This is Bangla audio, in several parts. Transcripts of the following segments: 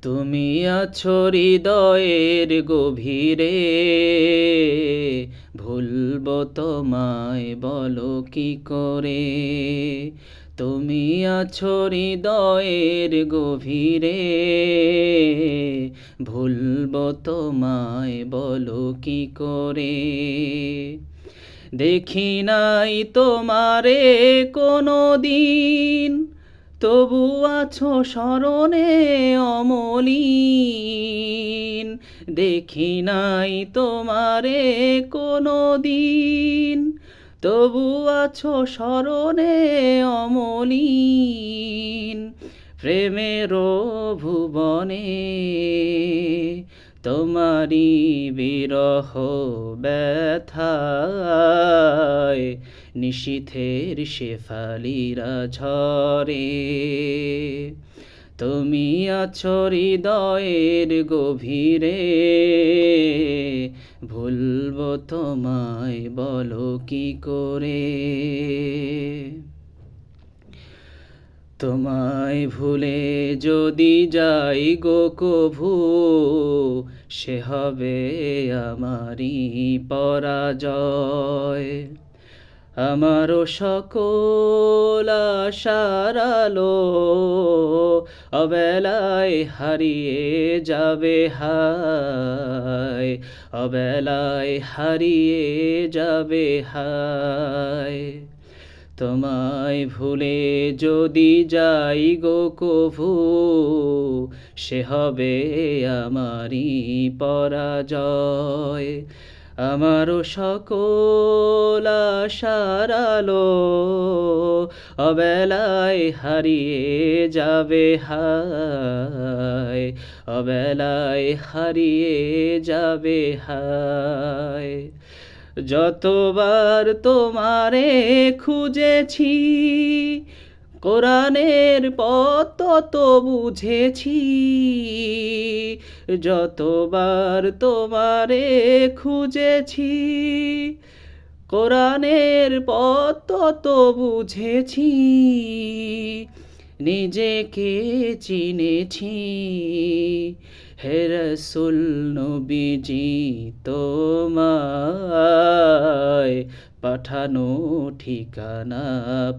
তুমি আছো হৃদয়ের গভীরে, ভুলবো তোমায় বলো কি করে। তুমি আছো হৃদয়ের গভীরে, ভুলবো তোমায় বলো কি করে। দেখি নাই তোমারে কোনো দিন, তবু আছো স্মরণে অমলিন। দেখি নাই তোমারে কোনো দিন, তবু আছো স্মরণে অমলিন। প্রেমেরও ভুবনে তোমারি বিরহ ব্যথায়, নিশীথের শেফালিরা ঝরে। তুমি আছো হৃদয়ের গভীরে, ভুলবো তোমায় বলো কি করে। তোমায় ভুলে যদি যাই গো কভু, সে হবে আমারই পরাজয়। আমারও সকল আশার আলো অবেলায় হারিয়ে যাবে হায়, অবেলায় হারিয়ে যাবে হায়। তোমায় ভুলে যদি যাই গো কভু, সে হবে আমারই পরাজয়। আমারও সকল আশার আলো অবেলায় হারিয়ে যাবে হায়, অবেলায় হারিয়ে যাবে হায়। যতবার তোমারে খুঁজেছি, কোরআনের পথ তত বুঝেছি। যতবার তোমারে খুঁজেছি, কোরআনের পথ তত বুঝেছি। নিজেকে চিনেছি, হে রাসূল নবীজি তোমায় পাঠানো ঠিকানা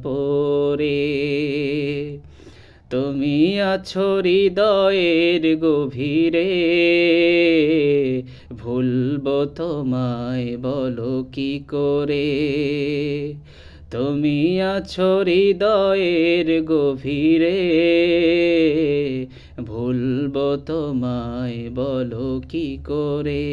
পড়ে। তুমি আছো হৃদয়ের গভীরে, ভুলবো তোমায় বলো কি করে। তুমি আছো হৃদয়ের গভীরে, ভুলবো তোমায় বলো কি করে।